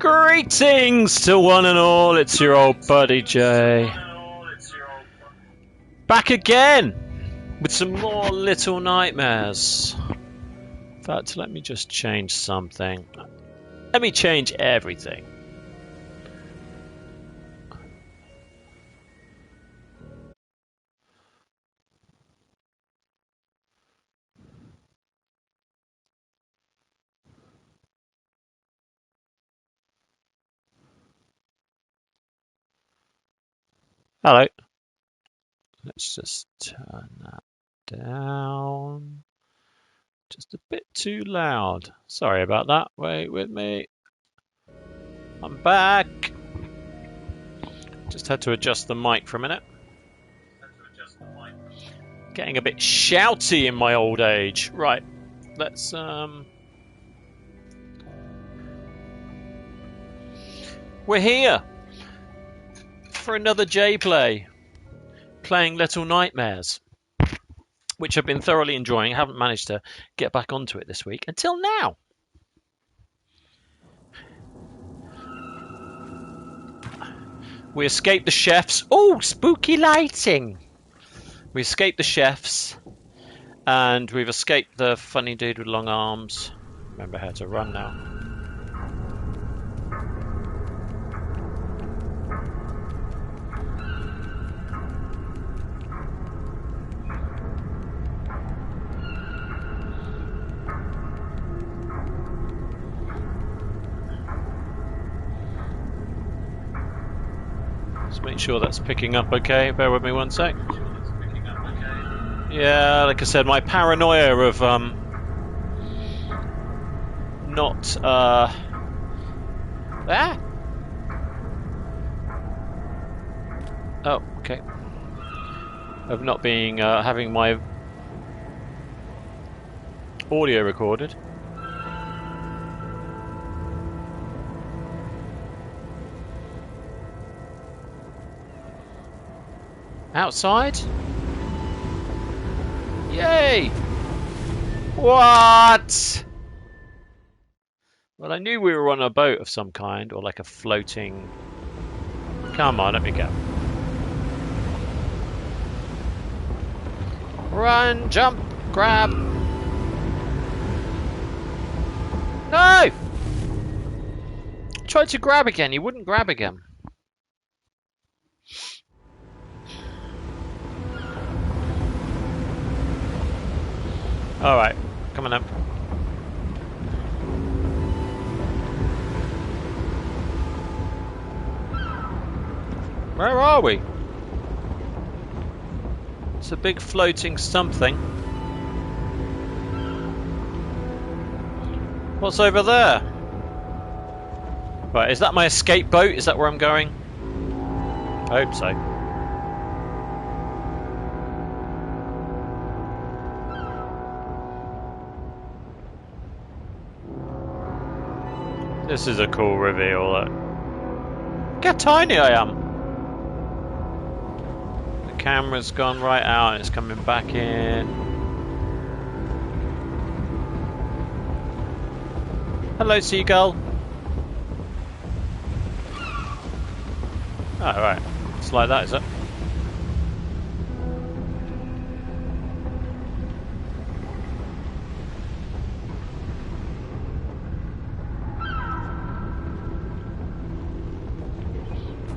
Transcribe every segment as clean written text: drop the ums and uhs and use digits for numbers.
Greetings to one and all, it's your old buddy Jay. Back again with some more Little Nightmares. In fact, let me just change something. Let me change everything. Hello. Let's just turn that down. Just a bit too loud. Sorry about that. Wait with me. I'm back. Just had to adjust the mic for a minute. Getting a bit shouty in my old age. Right. Let's We're here for another J play. Playing Little Nightmares, which I've been thoroughly enjoying. I haven't managed to get back onto it this week until now. We escaped the chefs. Oh, spooky lighting! We escaped the chefs, and we've escaped the funny dude with long arms. Remember how to run now. Make sure that's picking up okay. Bear with me one sec. Yeah, like I said, my paranoia of not oh, okay. Of not being having my audio recorded. Outside? Yay! What? Well, I knew we were on a boat of some kind, or like a floating... Come on, let me go. Run, jump, grab. No! Tried to grab again, he wouldn't grab again. Alright, come on up. Where are we? It's a big floating something. What's over there? Right, is that my escape boat? Is that where I'm going? I hope so. This is a cool reveal. Look how tiny I am. The camera's gone right out and it's coming back in. Hello, seagull. Oh, right. It's like that, is it?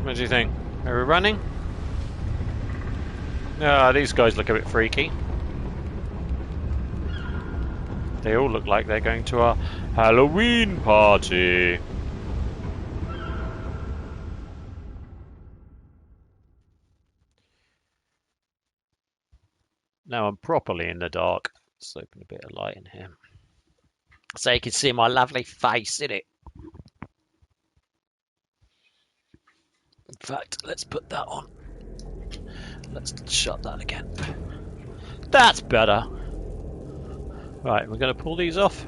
What do you think? Are we running? Ah, these guys look a bit freaky. They all look like they're going to a Halloween party. Now I'm properly in the dark. Let's open a bit of light in here. So you can see my lovely face in it. In fact, let's put that on. Let's shut that again. That's better. Right, we're going to pull these off.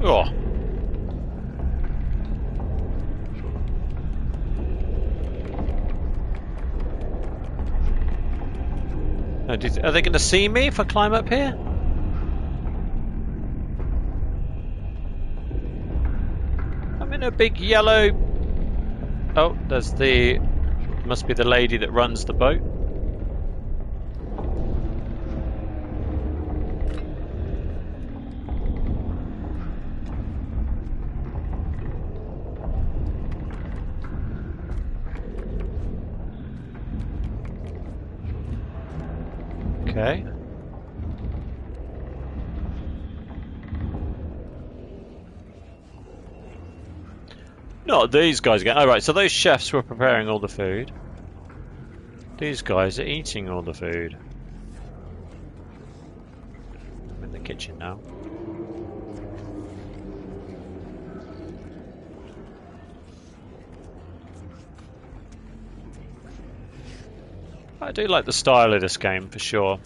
Oh. Oh, are they going to see me if I climb up here? I'm in a big yellow... Oh, there's the... Must be the lady that runs the boat. Okay. Not these guys again. Oh, right, so those chefs were preparing all the food. These guys are eating all the food. I'm in the kitchen now. I do like the style of this game, for sure.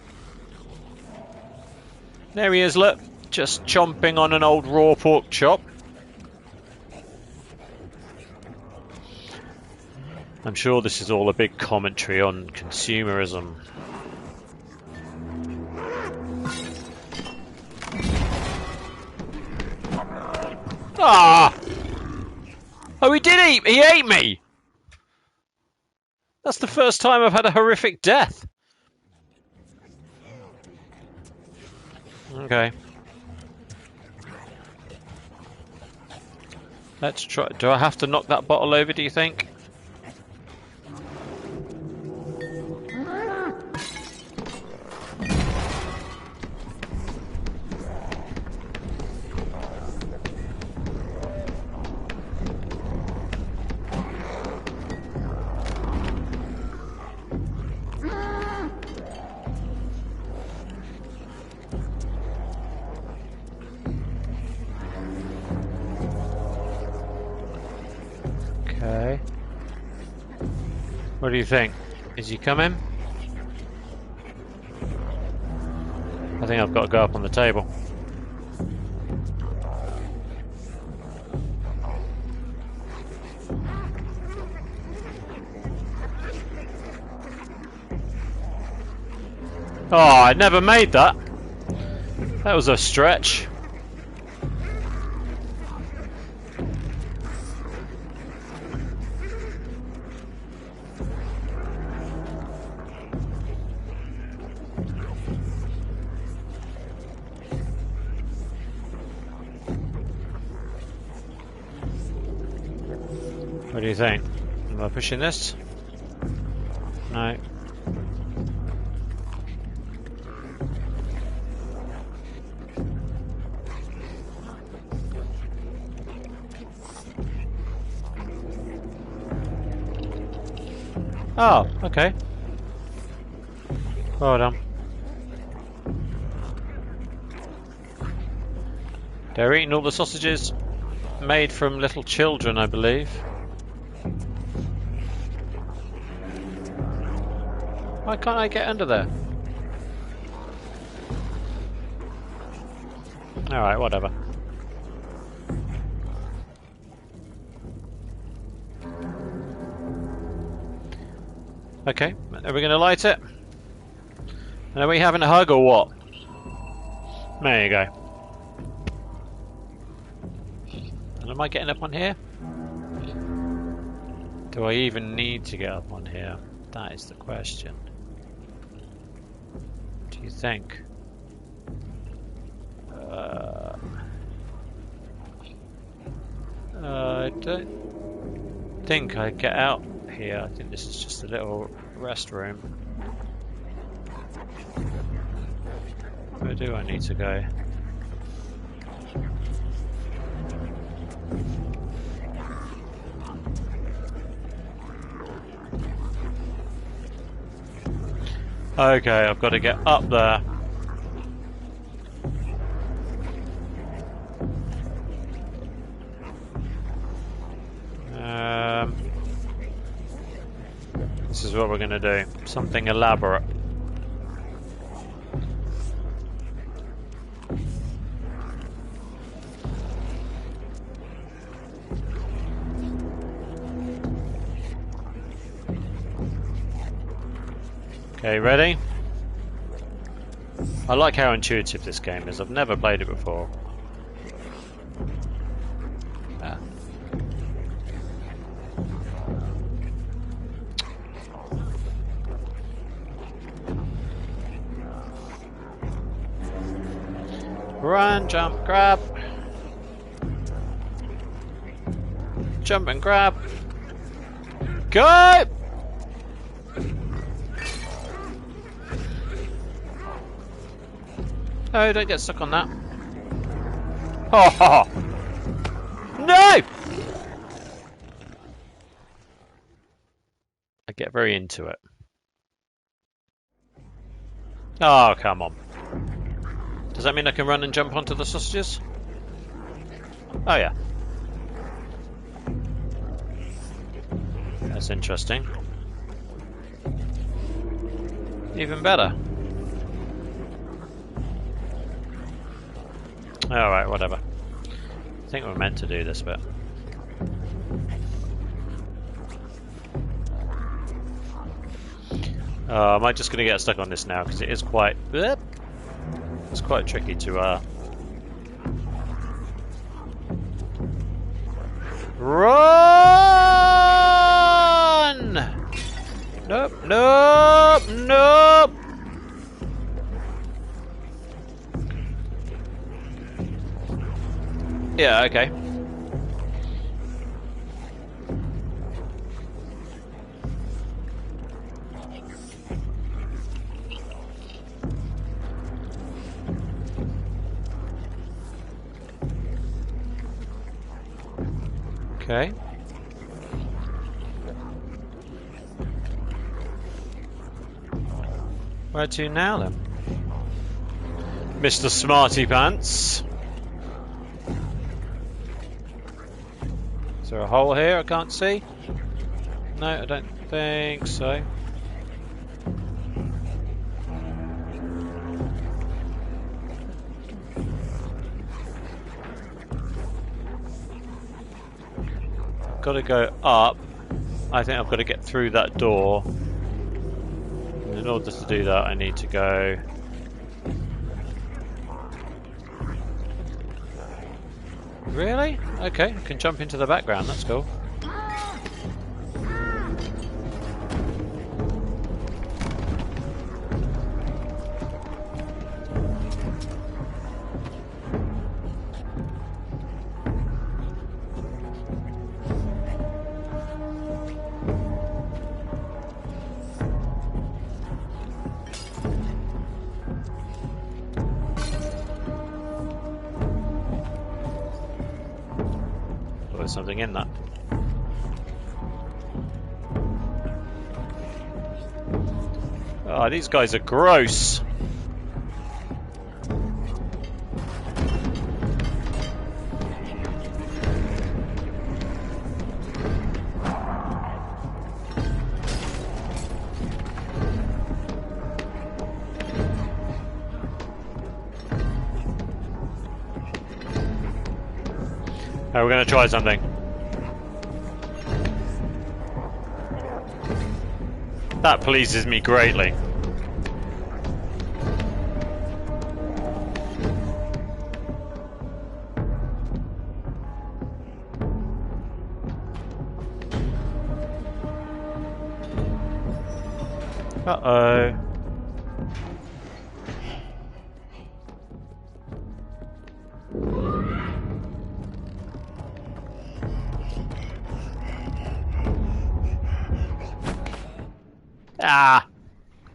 There he is, look. Just chomping on an old raw pork chop. I'm sure this is all a big commentary on consumerism. Ah! Oh, he did eat me! He ate me! That's the first time I've had a horrific death. Okay. Let's try. Do I have to knock that bottle over, do you think? Okay. What do you think? Is he coming? I think I've got to go up on the table. Oh, I never made that. That was a stretch. What do you think? Am I pushing this? No. Oh, okay. Well done. They're eating all the sausages made from little children, I believe. Why can't I get under there? Alright, whatever. Okay, are we going to light it? And are we having a hug or what? There you go. And am I getting up on here? Do I even need to get up on here? That is the question. What do you think? I don't think I get out here. I think this is just a little rest room. Where do I need to go? Okay, I've got to get up there. This is what we're going to do. Something elaborate. Okay, ready? I like how intuitive this game is. I've never played it before. Ah. Run, jump, grab. Jump and grab. Go! Oh, don't get stuck on that. Oh! No! I get very into it. Oh, come on. Does that mean I can run and jump onto the sausages? Oh, yeah. That's interesting. Even better. Alright, whatever. I think we're meant to do this bit. Am I just going to get stuck on this now? Because it is quite... It's quite tricky to... Run! Nope, nope, nope! Yeah, okay. Okay. Where to now then? Mr. Smarty Pants. Is there a hole here I can't see? No, I don't think so. Got to go up. I think I've got to get through that door. And in order to do that, I need to go... Really? Okay, I can jump into the background, that's cool. Something in that. Oh, these guys are gross. Oh, we're going to try something. That pleases me greatly. Uh-oh. Ah,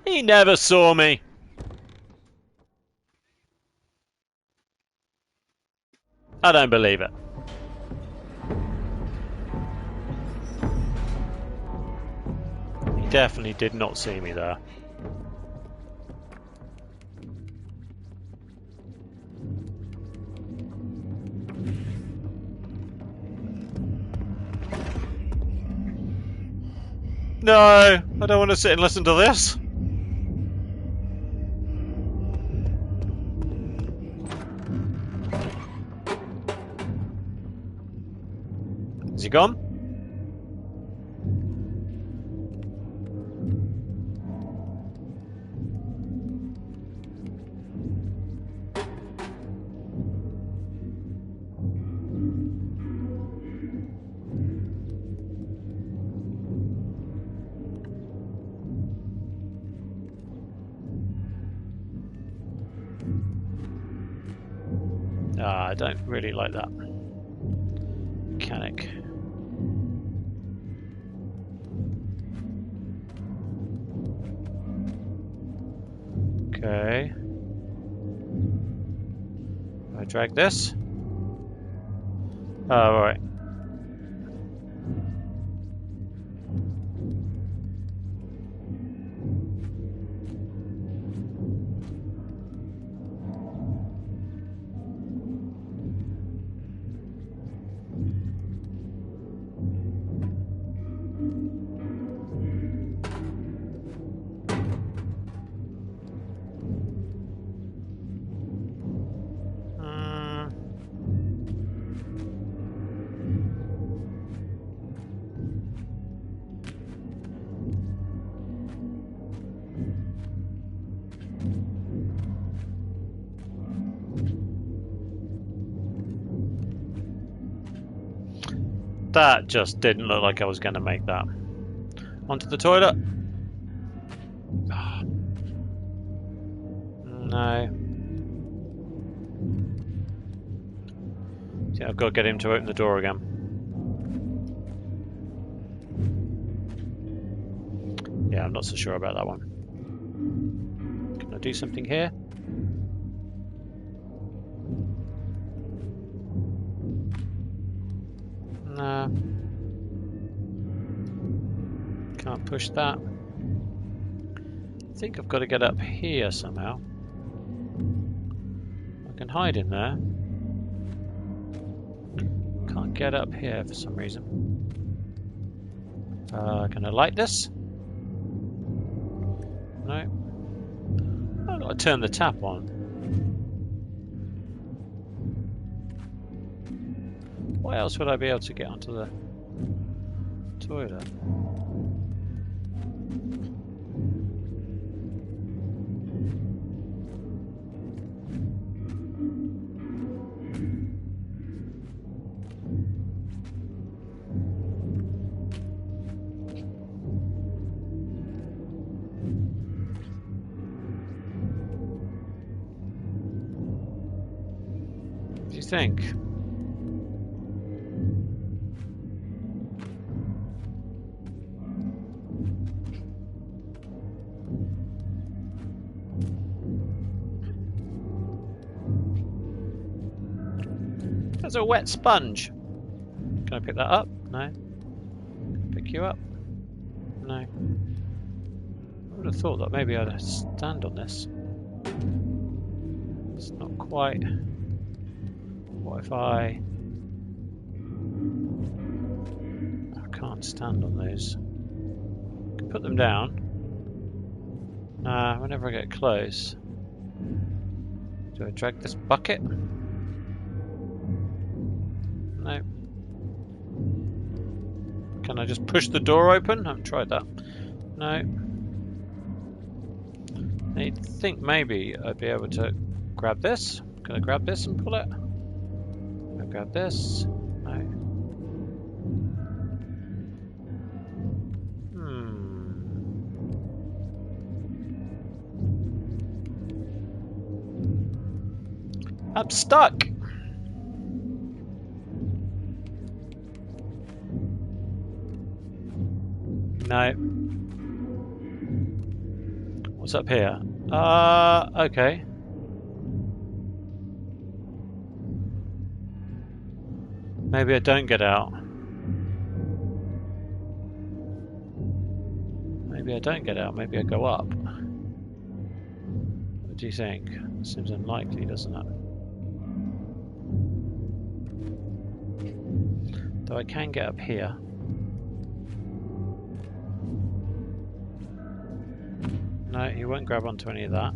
he never saw me. I don't believe it. He definitely did not see me there. No, I don't want to sit and listen to this. Is he gone? I don't really like that mechanic. Okay. I drag this? Oh, alright. That just didn't look like I was going to make that. Onto the toilet. No. See, I've got to get him to open the door again. Yeah, I'm not so sure about that one. Can I do something here? No. Can't push that. I think I've got to get up here somehow. I can hide in there. Can't get up here for some reason. Can I light this? No. I've got to turn the tap on. Why else would I be able to get onto the toilet? What do you think? There's a wet sponge. Can I pick that up? No. Pick you up? No. I would have thought that maybe I'd stand on this. It's not quite. What if I can't stand on those? I can put them down. Nah, whenever I get close. Do I drag this bucket? No. Can I just push the door open? I haven't tried that. No. I think maybe I'd be able to grab this. Can I grab this and pull it? Can I grab this? No. I'm stuck! No. What's up here? Okay. Maybe I don't get out. Maybe I don't get out. Maybe I go up. What do you think? Seems unlikely, doesn't it? Though I can get up here. No, he won't grab onto any of that.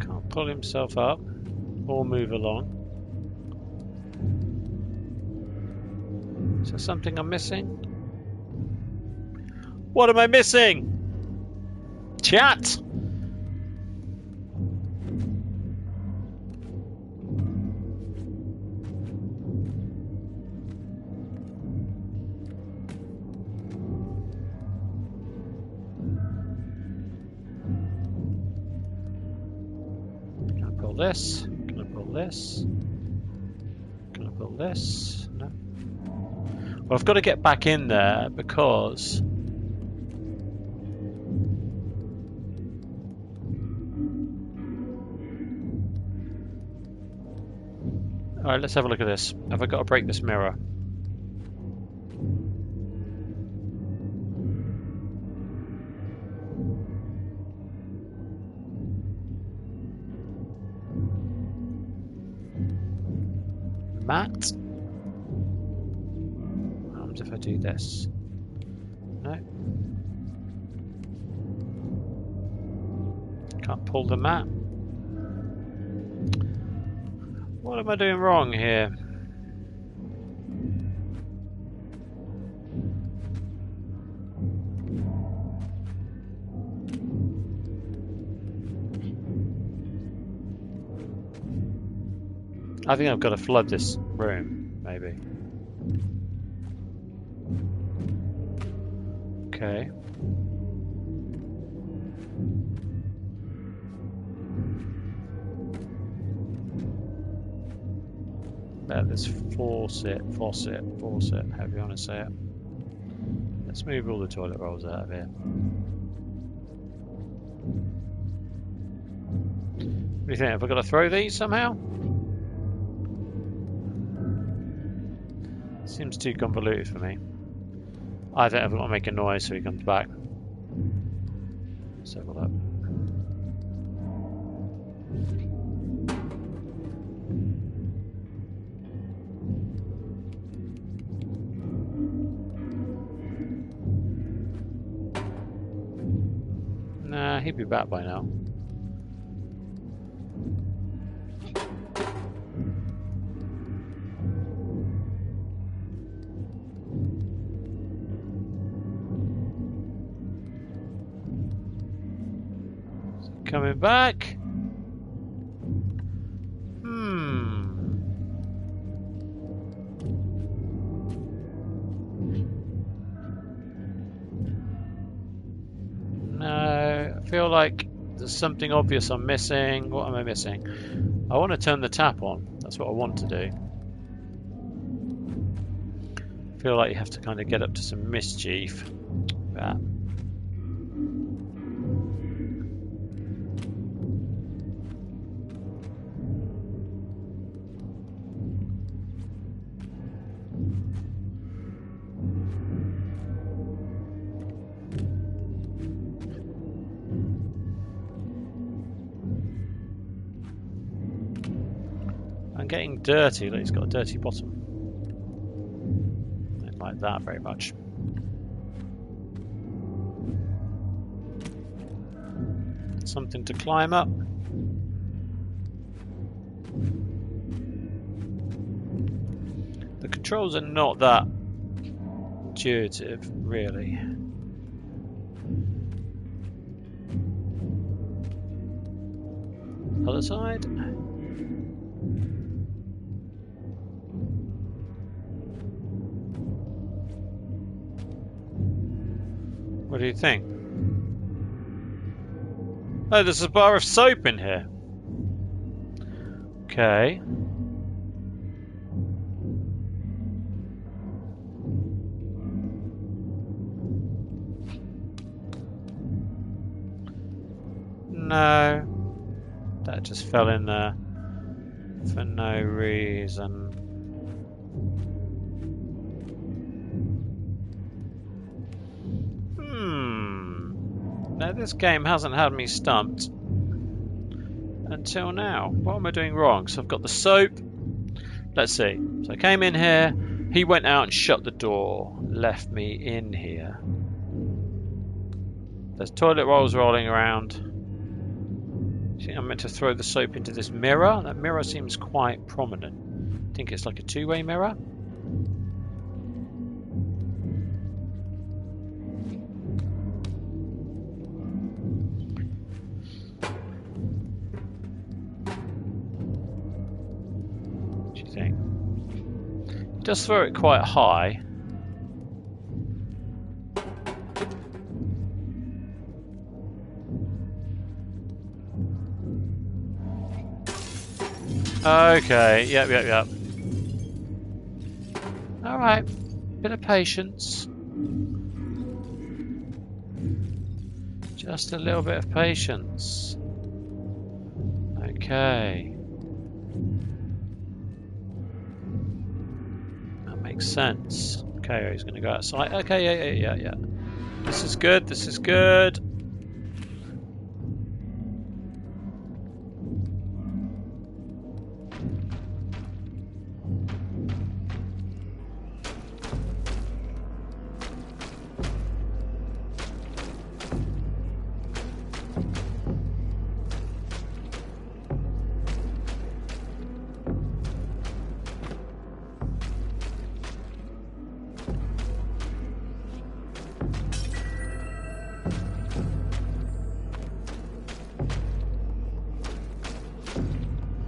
Can't pull himself up or move along. Is there something I'm missing? What am I missing? Chat! this? Can I pull this? Can I pull this? No. Well, I've got to get back in there because... Alright, let's have a look at this. Have I got to break this mirror? Matt? What happens if I do this? No. Can't pull the mat. What am I doing wrong here? I think I've got to flood this room, maybe. Okay. Let's force it, however you want to say it. Let's move all the toilet rolls out of here. What do you think? Have I got to throw these somehow? Seems too convoluted for me. I don't ever want to make a noise so he comes back. Let's have a look. Nah, he'd be back by now. Coming back. No, I feel like there's something obvious I'm missing. What am I missing? I want to turn the tap on. That's what I want to do. I feel like you have to kind of get up to some mischief. That. Getting dirty, like it's got a dirty bottom. I don't like that very much. Something to climb up. The controls are not that intuitive, really. Other side. What do you think? Oh, there's a bar of soap in here. Okay. No. That just fell in there for no reason. Now this game hasn't had me stumped until now. What am I doing wrong? So I've got the soap. Let's see. So I came in here. He went out and shut the door. Left me in here. There's toilet rolls rolling around. I think I'm meant to throw the soap into this mirror. That mirror seems quite prominent. I think it's like a two-way mirror. Just throw it quite high. Okay, yep. Alright, bit of patience. Just a little bit of patience. Okay. That makes sense. Okay, he's gonna go outside. Okay, yeah. This is good, this is good.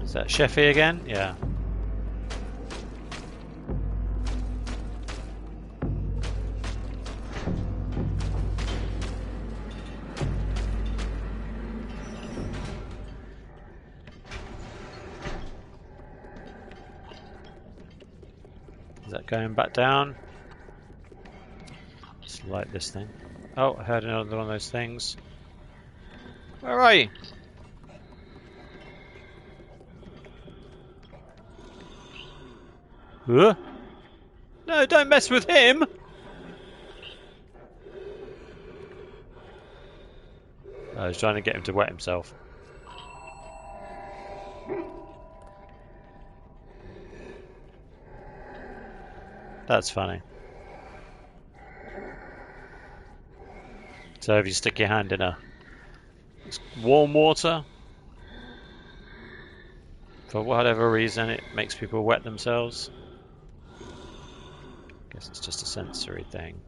Is that Sheffy again? Yeah. Is that going back down? Just light this thing. Oh, I heard another one of those things. Where are you? Huh? No, don't mess with him! I was trying to get him to wet himself. That's funny. So if you stick your hand in a warm water, for whatever reason it makes people wet themselves. Guess it's just a sensory thing.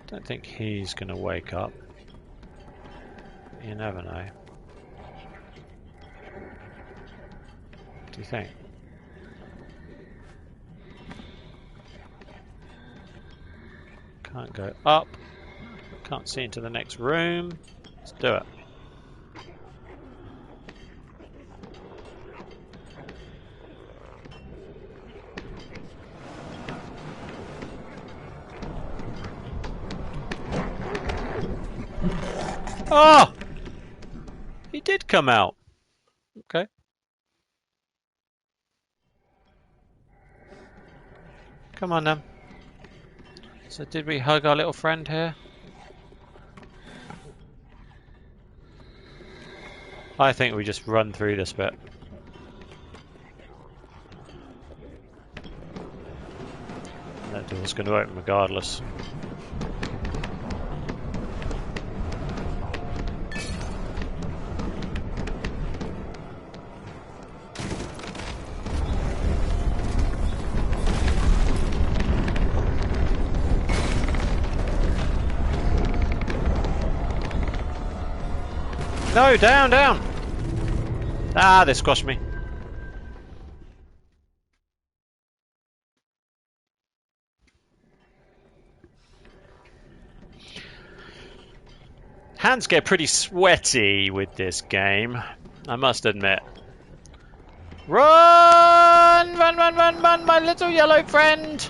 Don't think he's gonna wake up. You never know. What do you think? Can't go up. Can't see into the next room. Let's do it. Oh! He did come out. Okay. Come on then. So did we hug our little friend here? I think we just run through this bit. That door's going to open regardless. No, down! Ah, they squashed me. Hands get pretty sweaty with this game, I must admit. Run, my little yellow friend!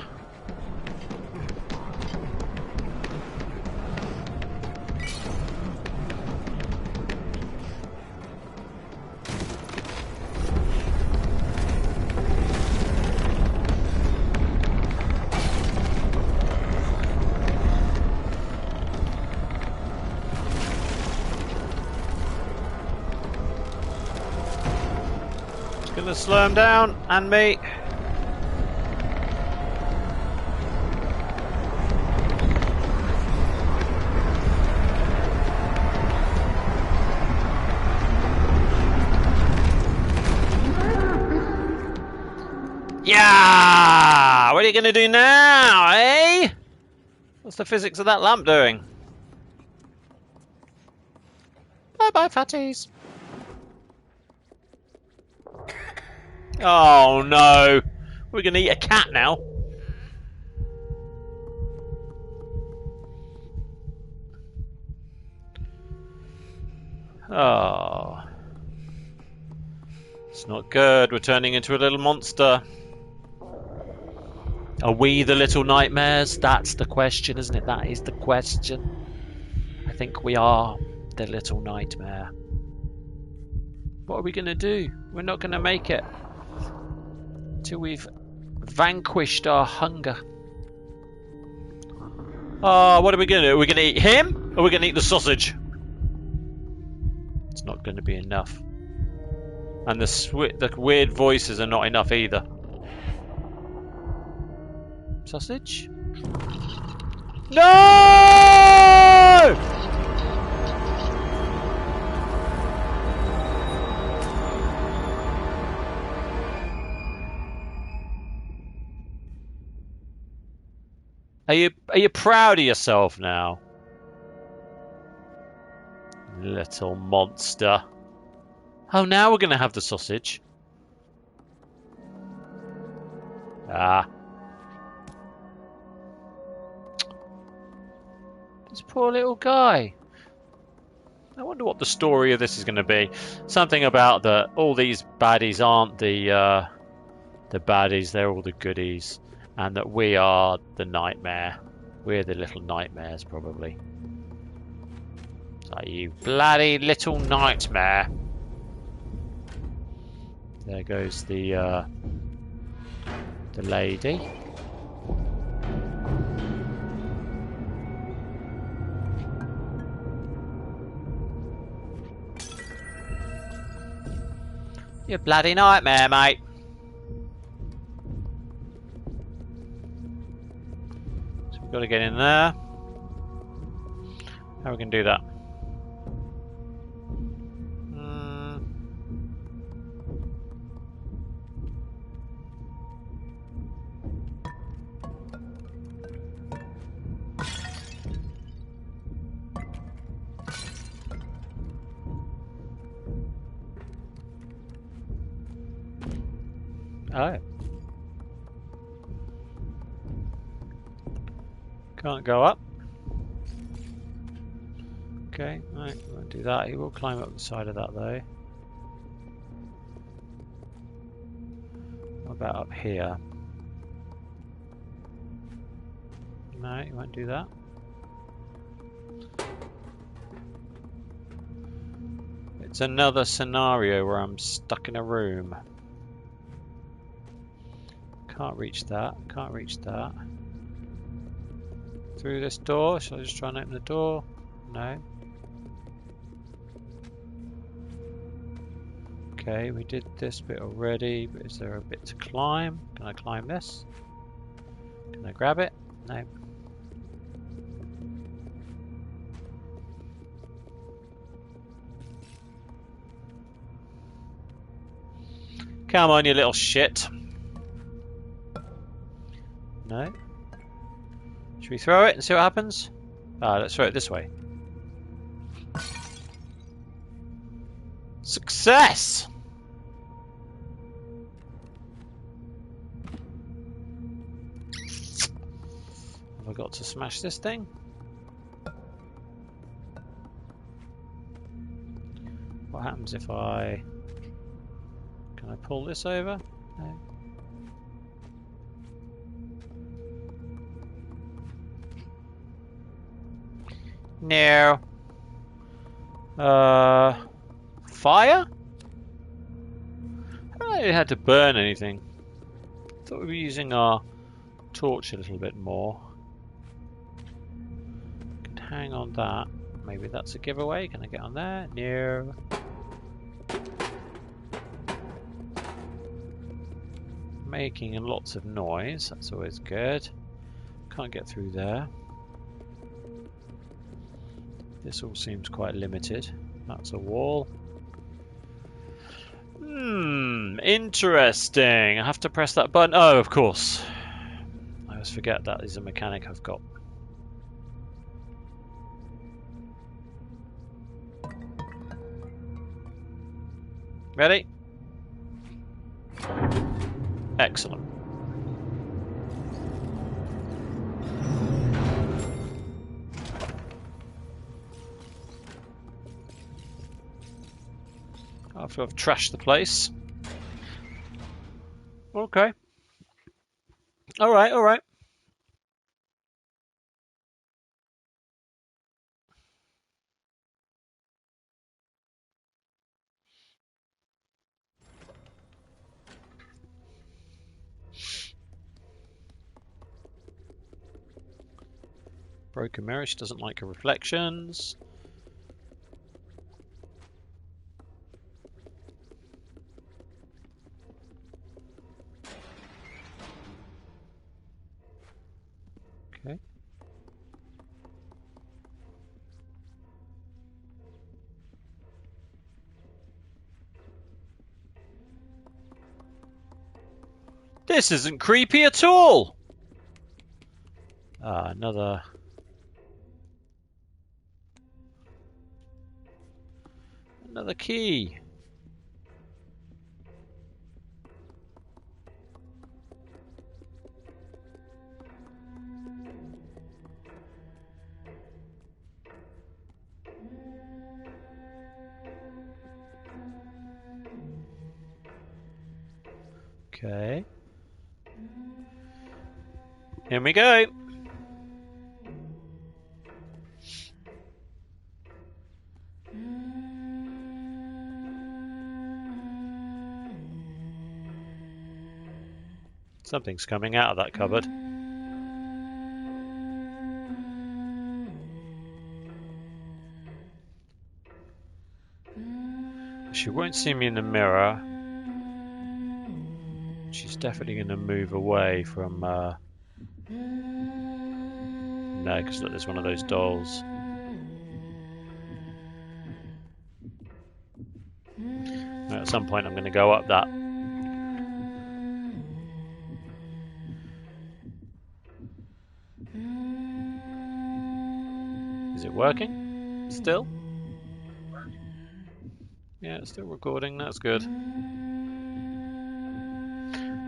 Gonna slow him down, and me. Yeah! What are you gonna do now, eh? What's the physics of that lamp doing? Bye-bye, fatties. Oh no! We're gonna eat a cat now. Oh. It's not good. We're turning into a little monster. Are we the little nightmares? That's the question, isn't it? That is the question. I think we are the little nightmare. What are we going to do? We're not going to make it till we've vanquished our hunger. Oh, what are we going to do? Are we going to eat him? Or are we going to eat the sausage? It's not going to be enough. And the weird voices are not enough either. Sausage? No! Are you proud of yourself now? Little monster. Oh, now we're going to have the sausage. Ah. This poor little guy. I wonder what the story of this is going to be. Something about that all these baddies aren't the baddies, they're all the goodies. And that we are the nightmare. We're the little nightmares, probably. So you bloody little nightmare. There goes the lady. You bloody nightmare, mate. So we've got to get in there. How are we going to do that? Oh. Can't go up. Okay, right, won't do that. He will climb up the side of that though. What about up here? No, he won't do that. It's another scenario where I'm stuck in a room. Can't reach that, can't reach that. Through this door, shall I just try and open the door? No. Okay, we did this bit already, but is there a bit to climb? Can I climb this? Can I grab it? No. Come on, you little shit. No. Should we throw it and see what happens? Let's throw it this way. Success! Have I got to smash this thing? What happens if I... Can I pull this over? No. No. Fire? I don't really had to burn anything. Thought we'd be using our torch a little bit more. Can hang on that. Maybe that's a giveaway. Can I get on there? No. Making lots of noise. That's always good. Can't get through there. This all seems quite limited. That's a wall. Interesting. I have to press that button. Oh, of course. I always forget that is a mechanic I've got. Ready? Excellent. After I've trashed the place. Okay. Alright, alright. Broken mirror, she doesn't like her reflections. Okay. This isn't creepy at all! Another key. Okay. Here we go. Something's coming out of that cupboard. She won't see me in the mirror. She's definitely going to move away from... No, because look, there's one of those dolls. At some point I'm going to go up that. Is it working? Still? Yeah, it's still recording, that's good.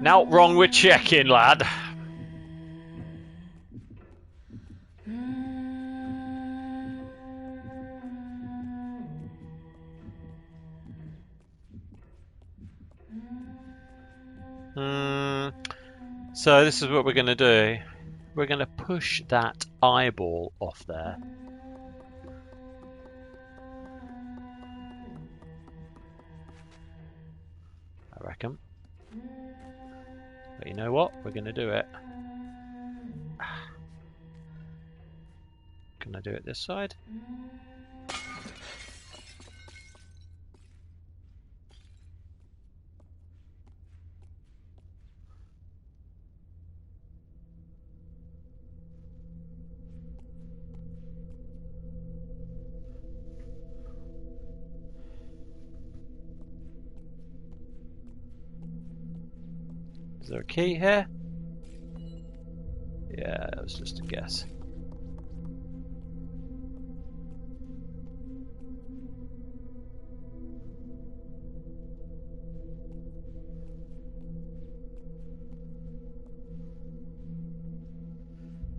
Now wrong with checking, lad. So this is what we're going to do. We're going to push that eyeball off there. I reckon. But you know what? We're going to do it. Can I do it this side? Is there a key here? Yeah, that was just a guess.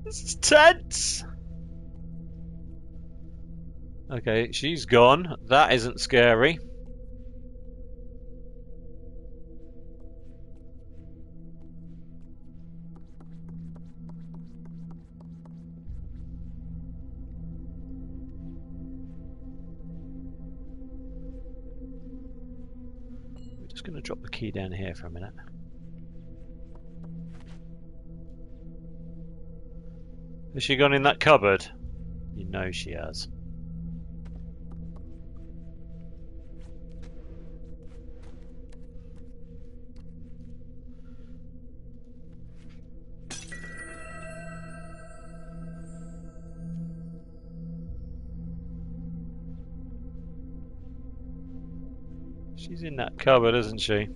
This is tense! Okay, she's gone. That isn't scary. We're just going to drop the key down here for a minute. Has she gone in that cupboard? You know she has. She's in that cupboard, isn't she?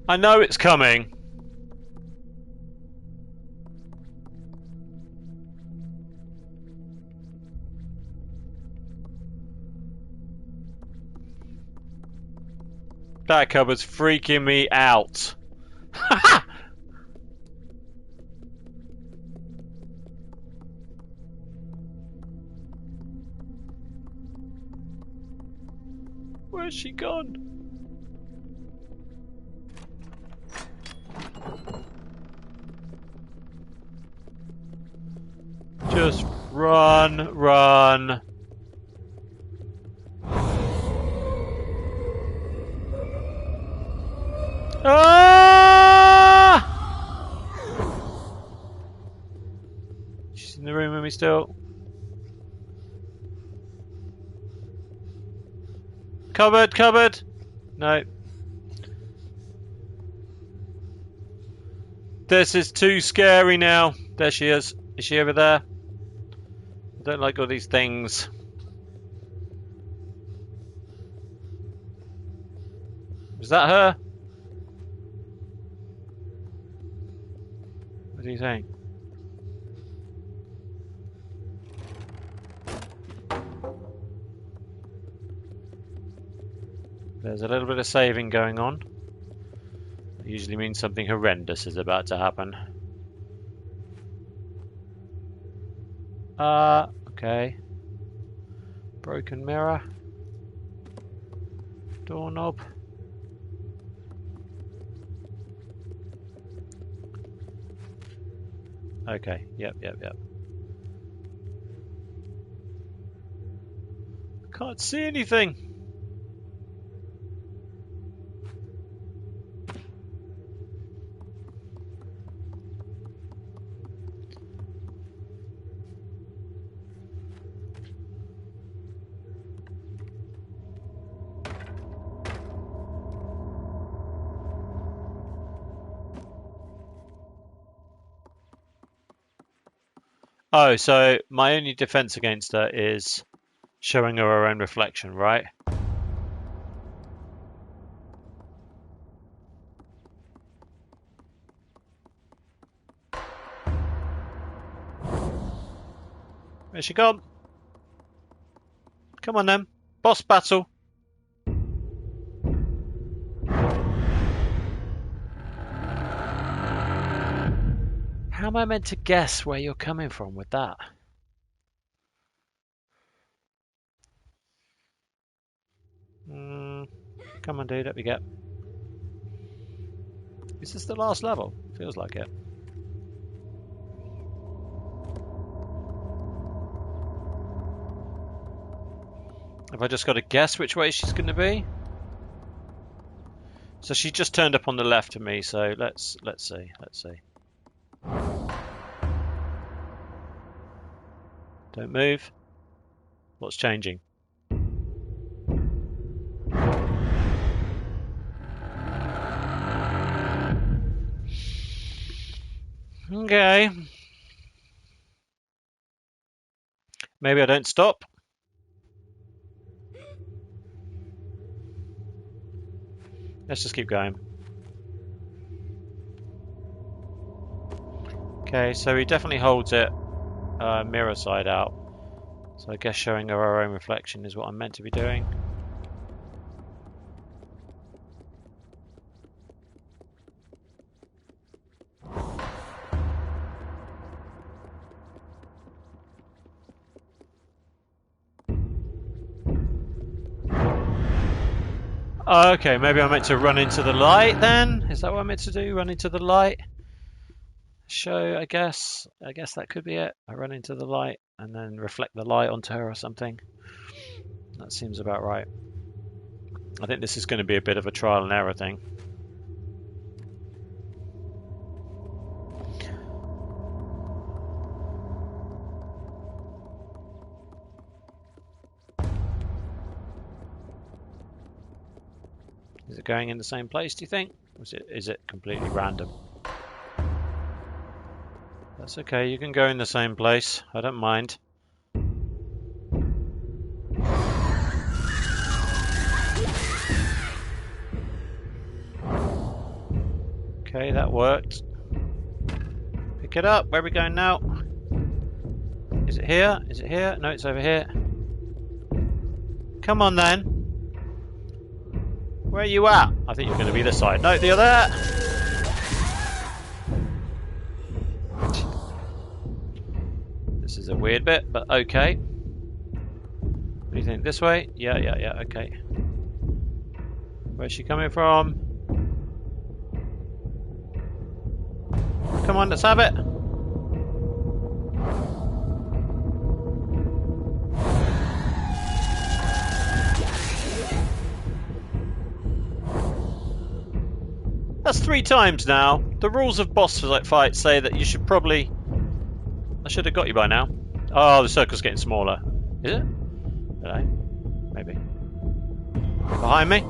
I know it's coming. That cupboard's freaking me out. Where's she gone? Just run, run. Ah! She's in the room with me still. Cupboard, cupboard. No. This is too scary now. There she is. Is she over there? I don't like all these things. Is that her? What do you think? There's a little bit of saving going on. It usually means something horrendous is about to happen. Okay. Broken mirror. Doorknob. Okay, yep. Can't see anything. Oh, so my only defense against her is showing her own reflection, right? Where's she gone? Come on then. Boss battle. How am I meant to guess where you're coming from with that? Come on, dude, up you get. Is this the last level? Feels like it. Have I just got to guess which way she's going to be? So she just turned up on the left of me, so let's see. Don't move. What's changing? Okay. Maybe I don't stop. Let's just keep going. Okay, so he definitely holds it mirror side out. So I guess showing her our own reflection is what I'm meant to be doing. Okay, maybe I'm meant to run into the light then? Is that what I'm meant to do? Run into the light? Show, I guess that could be it. I run into the light and then reflect the light onto her or something. That seems about right. I think this is going to be a bit of a trial and error thing. Is it going in the same place, do you think? Or is it completely random? That's okay, you can go in the same place. I don't mind. Okay, that worked. Pick it up. Where are we going now? Is it here? Is it here? No, it's over here. Come on then. Where are you at? I think you're going to be this side. No, the other. This is a weird bit, but okay. What do you think? This way? Yeah, okay. Where's she coming from? Come on, let's have it. That's 3 times now. The rules of boss fights say that you should probably... I should have got you by now. Oh, the circle's getting smaller. Is it? Hello? Maybe. Behind me?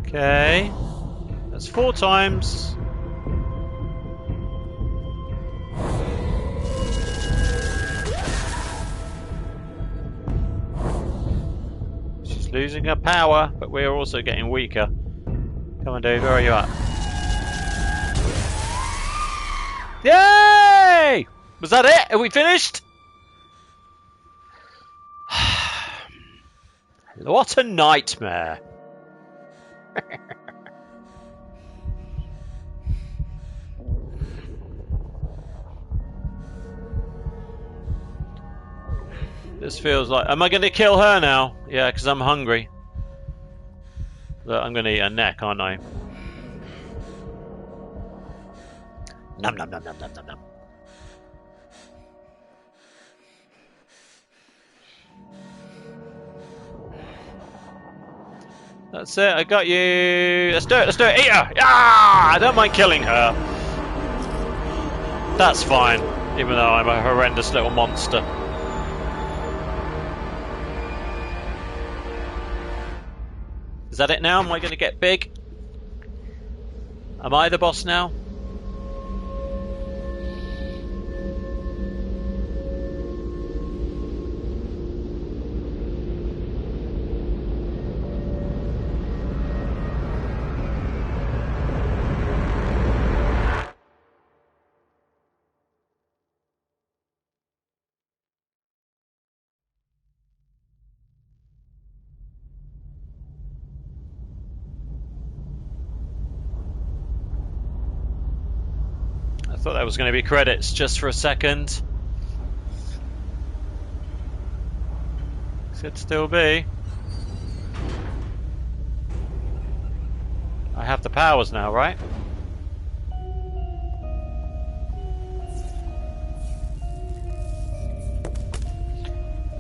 Okay. That's 4 times. She's losing her power, but we're also getting weaker. Come on, dude, where are you at? Yay! Was that it? Are we finished? What a nightmare. This feels like... Am I going to kill her now? Yeah, because I'm hungry. Look, I'm going to eat her neck, aren't I? Nom nom nom nom nom nom nom. That's it, I got you. Let's do it, eat her! Yeah! I don't mind killing her. That's fine, even though I'm a horrendous little monster. Is that it now? Am I going to get big? Am I the boss now? I thought that was going to be credits just for a second. Could still be. I have the powers now, right?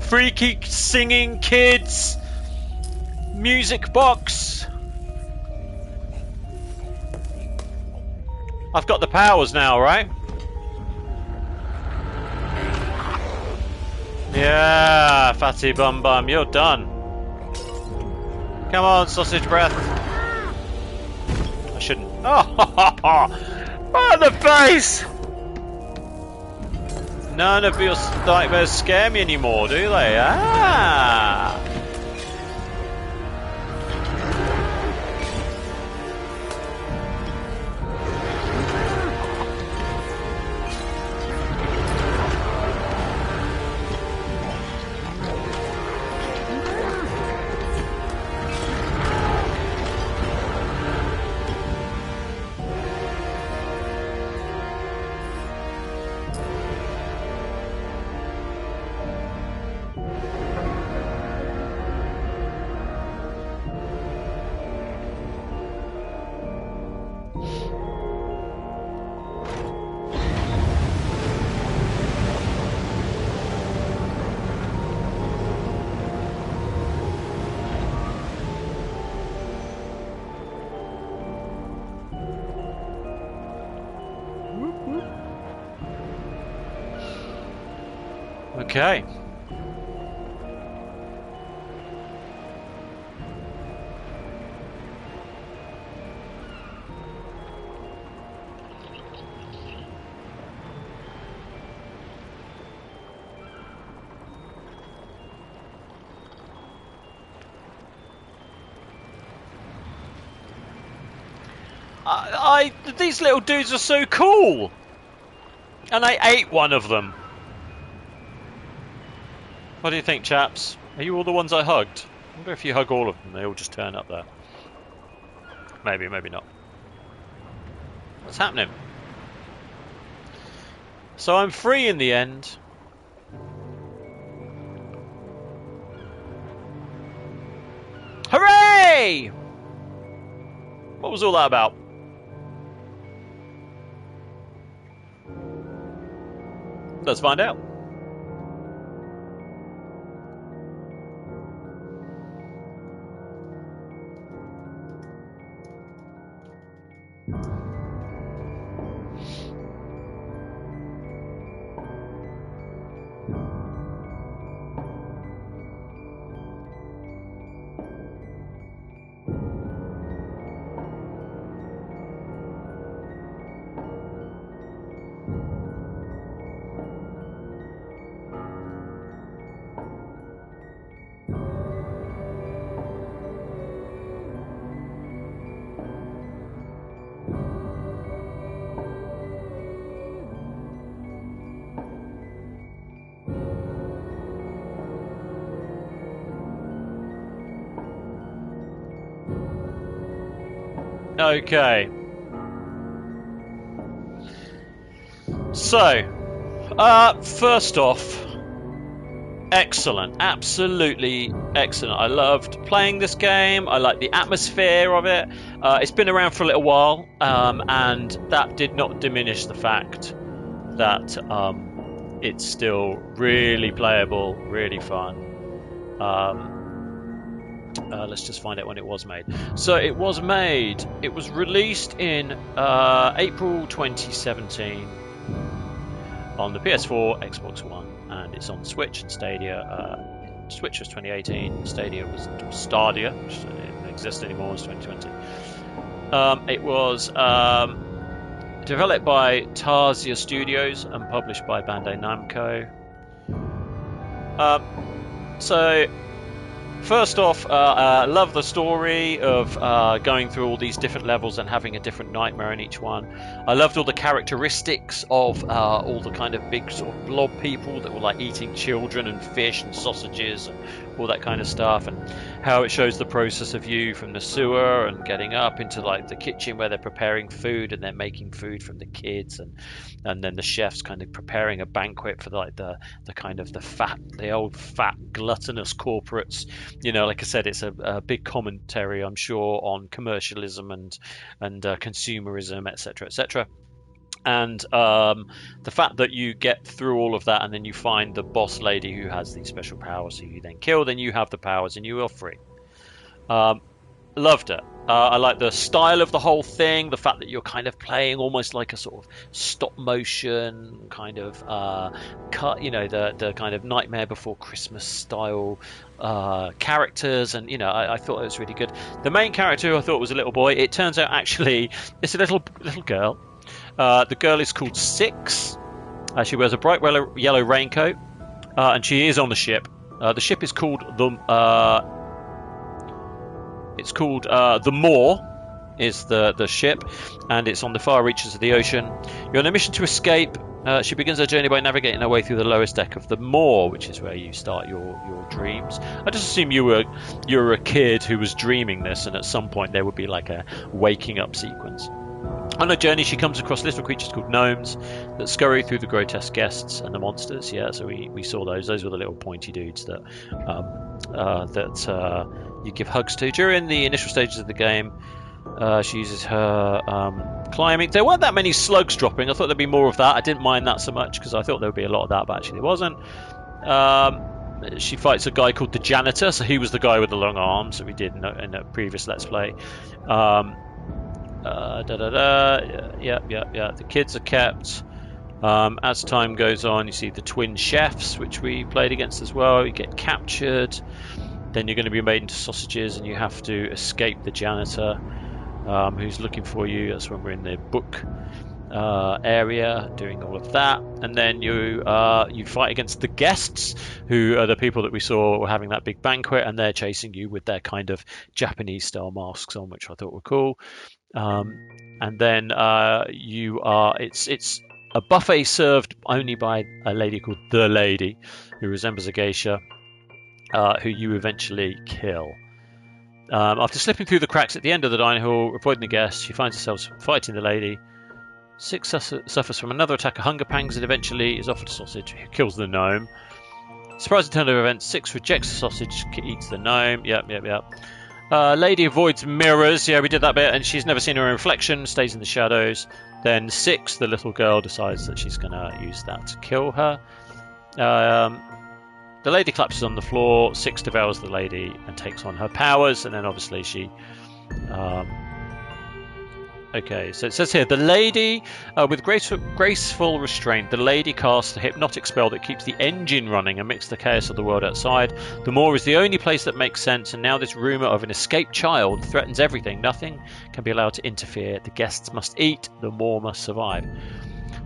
Freaky singing kids! Music box! I've got the powers now, right? Yeah, fatty bum bum, you're done. Come on, sausage breath. I shouldn't. Oh, on the face! None of your nightmares scare me anymore, do they? Ah! Okay. These little dudes are so cool, and I ate one of them. What do you think, chaps? Are you all the ones I hugged? I wonder if you hug all of them, they all just turn up there. Maybe, maybe not. What's happening? So I'm free in the end. Hooray! What was all that about? Let's find out. Okay. So, first off, excellent, absolutely excellent. I loved playing this game. I like the atmosphere of it. It's been around for a little while, and that did not diminish the fact that it's still really playable, really fun. Let's just find out when it was made. So it was released in April 2017 on the PS4, Xbox One, and it's on Switch and Stadia. Switch was 2018, Stadia was Stadia, which doesn't exist anymore, it's 2020. It was developed by Tarsier Studios and published by Bandai Namco. So first off, I love the story of going through all these different levels and having a different nightmare in each one. I loved all the characteristics of all the kind of big sort of blob people that were like eating children and fish and sausages and all that kind of stuff, and how it shows the process of you from the sewer and getting up into like the kitchen where they're preparing food and they're making food from the kids, and then the chef's kind of preparing a banquet for like the kind of the old fat gluttonous corporates. You know, like I said, it's a big commentary, I'm sure, on commercialism and consumerism, etc., etc. And the fact that you get through all of that and then you find the boss lady who has these special powers who you then kill, then you have the powers and you are free. Loved it. I like the style of the whole thing, the fact that you're kind of playing almost like a sort of stop motion kind of cut, you know, the kind of Nightmare Before Christmas style characters, and you know, I thought it was really good. The main character, who I thought was a little boy, it turns out actually it's a little girl. The girl is called Six. She wears a bright yellow raincoat, and she is on the ship. The ship is called the Moor, is the ship, and it's on the far reaches of the ocean. You're on a mission to escape. She begins her journey by navigating her way through the lowest deck of the Moor, which is where you start your dreams. I just assume you were a kid who was dreaming this, and at some point there would be like a waking up sequence. On her journey, she comes across little creatures called gnomes that scurry through the grotesque guests and the monsters. Yeah, so we saw those. Those were the little pointy dudes that you give hugs to. During the initial stages of the game, she uses her climbing. There weren't that many slugs dropping. I thought there'd be more of that. I didn't mind that so much because I thought there would be a lot of that, but actually there wasn't. She fights a guy called the Janitor, so he was the guy with the long arms that we did in a previous Let's Play. Yeah. The kids are kept. As time goes on, you see the twin chefs, which we played against as well. You get captured. Then you're going to be made into sausages, and you have to escape the janitor, who's looking for you. That's when we're in the book area, doing all of that. And then you fight against the guests, who are the people that we saw were having that big banquet, and they're chasing you with their kind of Japanese-style masks on, which I thought were cool. And then it's a buffet served only by a lady called The Lady, who resembles a geisha, who you eventually kill. After slipping through the cracks at the end of the dining hall, avoiding the guests, she finds herself fighting the lady, Six suffers from another attack of hunger pangs and eventually is offered a sausage. He kills the gnome. Surprising turn of events. 6 rejects the sausage, eats the gnome. Yep. Lady avoids mirrors. Yeah, we did that bit, and she's never seen her own reflection. Stays in the shadows. Then 6, the little girl decides that she's going to use that to kill her. The lady collapses on the floor. 6 devours the lady and takes on her powers, and then obviously she. Okay, so it says here, the lady, with graceful restraint, the lady casts a hypnotic spell that keeps the engine running amidst the chaos of the world outside. The moor is the only place that makes sense, and now this rumour of an escaped child threatens everything. Nothing can be allowed to interfere. The guests must eat, the moor must survive.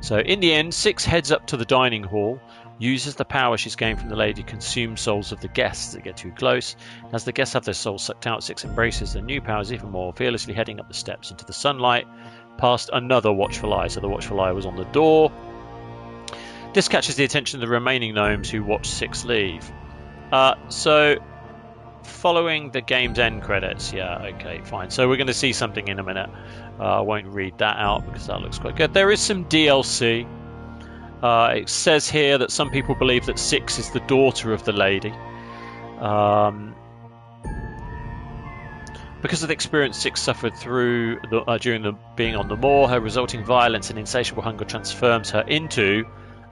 So in the end, 6 heads up to the dining hall, uses the power she's gained from the lady, consume souls of the guests that get too close. As the guests have their souls sucked out, 6 embraces their new powers even more, fearlessly heading up the steps into the sunlight, past another watchful eye. So the watchful eye was on the door. This catches the attention of the remaining gnomes who watch 6 leave. So following the game's end credits, yeah, okay, fine. So we're going to see something in a minute. I won't read that out because that looks quite good. There is some DLC. It says here that some people believe that 6 is the daughter of the lady. Because of the experience 6 suffered through during being on the moor, her resulting violence and insatiable hunger transforms her into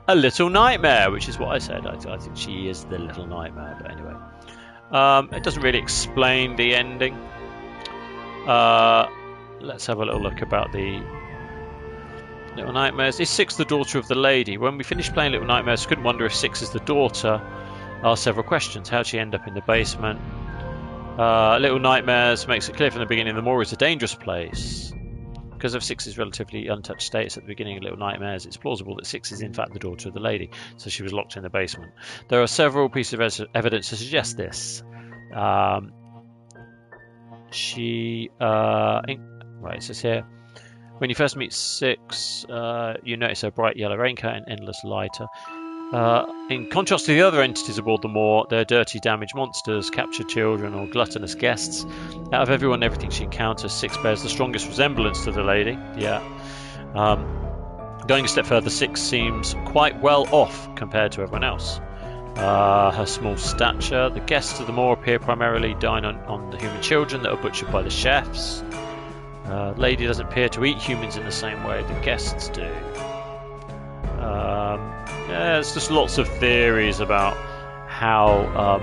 a little nightmare, which is what I said. I think she is the little nightmare, but anyway. It doesn't really explain the ending. Let's have a little look about the Little Nightmares. Is 6 the daughter of the lady? When we finished playing Little Nightmares, couldn't wonder if 6 is the daughter. Asked several questions. How'd she end up in the basement? Little Nightmares makes it clear from the beginning the moor is a dangerous place. Because of 6's relatively untouched status at the beginning of Little Nightmares, it's plausible that 6 is in fact the daughter of the lady, so she was locked in the basement. There are several pieces of evidence to suggest this. Right, it says here, when you first meet 6, you notice her bright yellow raincoat and endless lighter. In contrast to the other entities aboard the moor, they're dirty, damaged monsters, captured children, or gluttonous guests. Out of everyone and everything she encounters, 6 bears the strongest resemblance to the lady. Yeah. Going a step further, 6 seems quite well off compared to everyone else. Her small stature. The guests of the moor appear primarily dine on the human children that are butchered by the chefs. The lady doesn't appear to eat humans in the same way the guests do. Yeah, there's just lots of theories about how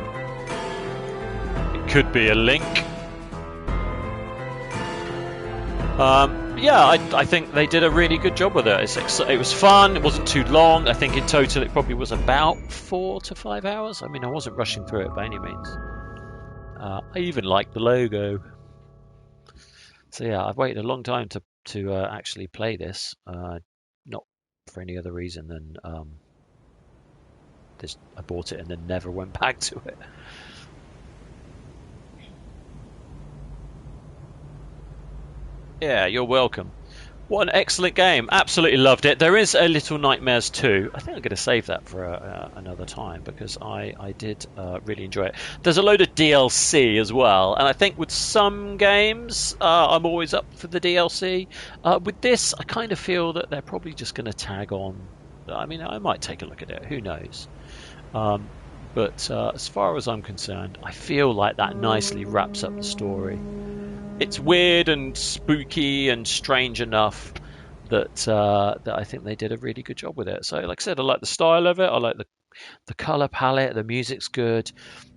it could be a link. Yeah, I think they did a really good job with it. It was fun. It wasn't too long. I think in total it probably was about 4 to 5 hours. I mean, I wasn't rushing through it by any means. I even liked the logo. So yeah, I've waited a long time to actually play this. Not for any other reason than I bought it and then never went back to it. Yeah, you're welcome. What an excellent game. Absolutely loved it. There is a Little Nightmares 2. I think I'm going to save that for another time because I did really enjoy it. There's a load of DLC as well. And I think with some games, I'm always up for the DLC. With this, I kind of feel that they're probably just going to tag on. I mean, I might take a look at it. Who knows? But as far as I'm concerned, I feel like that nicely wraps up the story. It's weird and spooky and strange enough that I think they did a really good job with it. So, like I said, I like the style of it. I like the color palette. The music's good.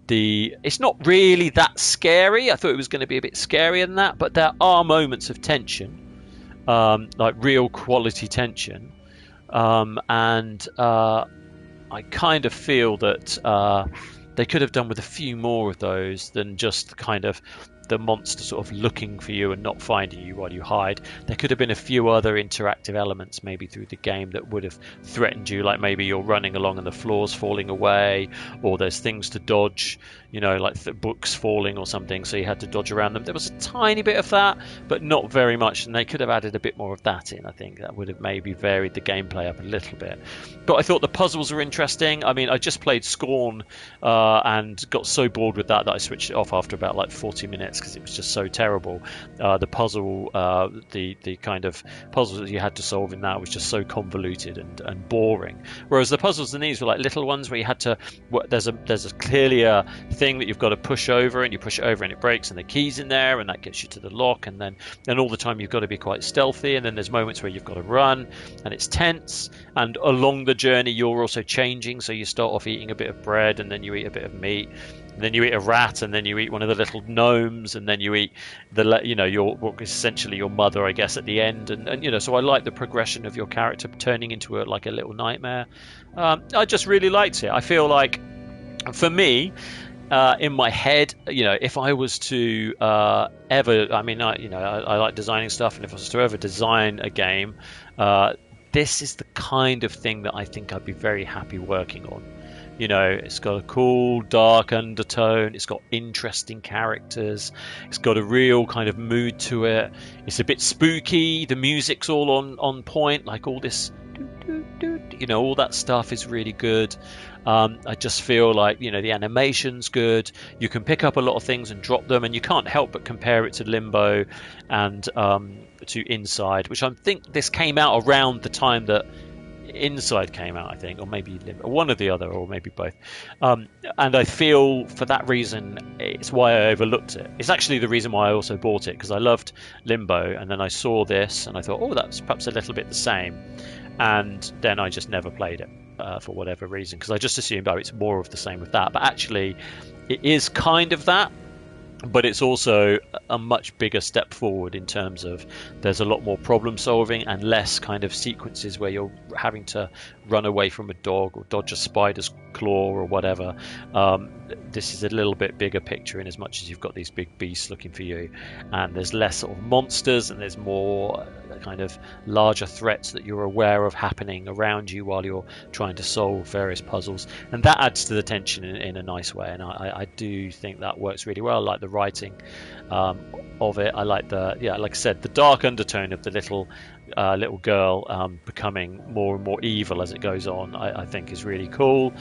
It's not really that scary. I thought it was going to be a bit scarier than that, but there are moments of tension, like real quality tension, and I kind of feel that they could have done with a few more of those than just kind of the monster sort of looking for you and not finding you while you hide. There could have been a few other interactive elements maybe through the game that would have threatened you, like maybe you're running along and the floor's falling away, or there's things to dodge, like the books falling or something, so you had to dodge around them. There was a tiny bit of that, but not very much, and they could have added a bit more of that in. I think that would have maybe varied the gameplay up a little bit. But I thought the puzzles were interesting. I mean, I just played Scorn and got so bored with that I switched it off after about like 40 minutes because it was just so terrible. The puzzle, the kind of puzzles that you had to solve in that was just so convoluted and boring. Whereas the puzzles in these were like little ones where you had to, there's a clearly a thing that you've got to push over, and you push it over and it breaks, and the key's in there, and that gets you to the lock, and all the time you've got to be quite stealthy, and then there's moments where you've got to run, and it's tense, and along the journey you're also changing, so you start off eating a bit of bread, and then you eat a bit of meat, and then you eat a rat, and then you eat one of the little gnomes, and then you eat what is essentially your mother, I guess, at the end, and so I like the progression of your character turning into a little nightmare. I just really liked it. I feel like, for me, in my head, if I was to ever, I like designing stuff, and if I was to ever design a game, this is the kind of thing that I think I'd be very happy working on. It's got a cool, dark undertone. It's got interesting characters. It's got a real kind of mood to it. It's a bit spooky. The music's all on point. Like all this, all that stuff is really good. I just feel like, the animation's good. You can pick up a lot of things and drop them, and you can't help but compare it to Limbo and to Inside, which I think this came out around the time that Inside came out, I think, or maybe Limbo, one or the other, or maybe both. And I feel for that reason, it's why I overlooked it. It's actually the reason why I also bought it, because I loved Limbo, and then I saw this, and I thought, oh, that's perhaps a little bit the same. And then I just never played it for whatever reason, because I just assumed, it's more of the same with that. But actually, it is kind of that. But it's also a much bigger step forward in terms of there's a lot more problem solving and less kind of sequences where you're having to run away from a dog or dodge a spider's claw or whatever. This is a little bit bigger picture in as much as you've got these big beasts looking for you, and there's less sort of monsters, and there's more kind of larger threats that you're aware of happening around you while you're trying to solve various puzzles, and that adds to the tension in a nice way. And I do think that works really well. I like the writing of it. I like like I said, the dark undertone of the little girl becoming more and more evil as it goes on, I think is really cool.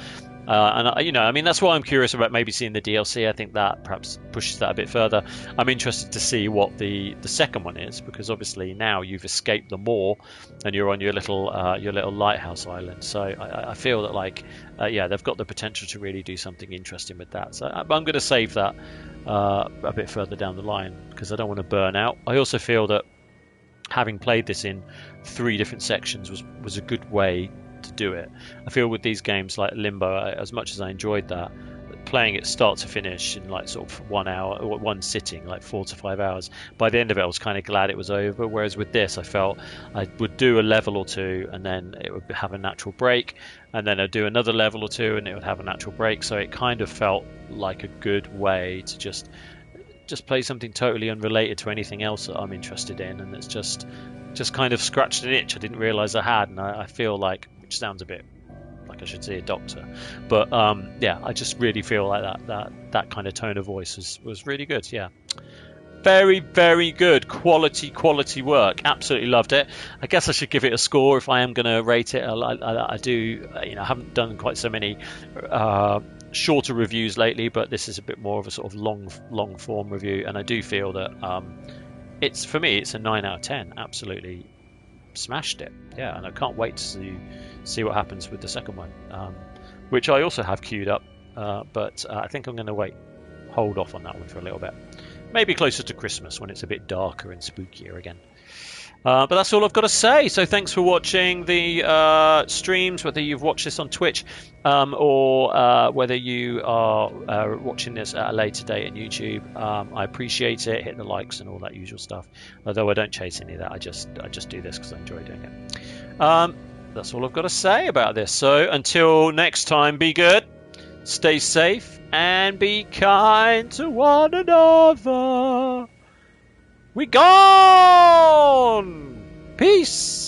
And that's why I'm curious about maybe seeing the DLC. I think that perhaps pushes that a bit further. I'm interested to see what the second one is, because obviously now you've escaped the moor and you're on your little lighthouse island. So I feel that they've got the potential to really do something interesting with that. So I'm going to save that a bit further down the line, because I don't want to burn out. I also feel that having played this in 3 different sections was a good way to do it. I feel with these games like Limbo, as much as I enjoyed that, playing it start to finish in sort of 1 hour or one sitting, 4 to 5 hours, by the end of it I was kind of glad it was over. Whereas with this, I felt I would do a level or two and then it would have a natural break, and then I'd do another level or two and it would have a natural break. So it kind of felt like a good way to just play something totally unrelated to anything else that I'm interested in, and it's just kind of scratched an itch I didn't realize I had. And I feel like, which sounds a bit like I should see a doctor, but I just really feel like that kind of tone of voice was really good. Very, very good quality work. Absolutely loved it. I guess I should give it a score if I am going to rate it. I do, I haven't done quite so many shorter reviews lately, but this is a bit more of a sort of long form review, and I do feel that it's a 9 out of 10. Absolutely smashed it. And I can't wait to see what happens with the second one, which I also have queued up, but I think I'm going to hold off on that one for a little bit, maybe closer to Christmas when it's a bit darker and spookier again. But that's all I've got to say. So thanks for watching the streams, whether you've watched this on Twitch or whether you are watching this at a later date on YouTube. I appreciate it. Hit the likes and all that usual stuff. Although I don't chase any of that. I just do this because I enjoy doing it. That's all I've got to say about this. So until next time, be good, stay safe, and be kind to one another. We gone! Peace!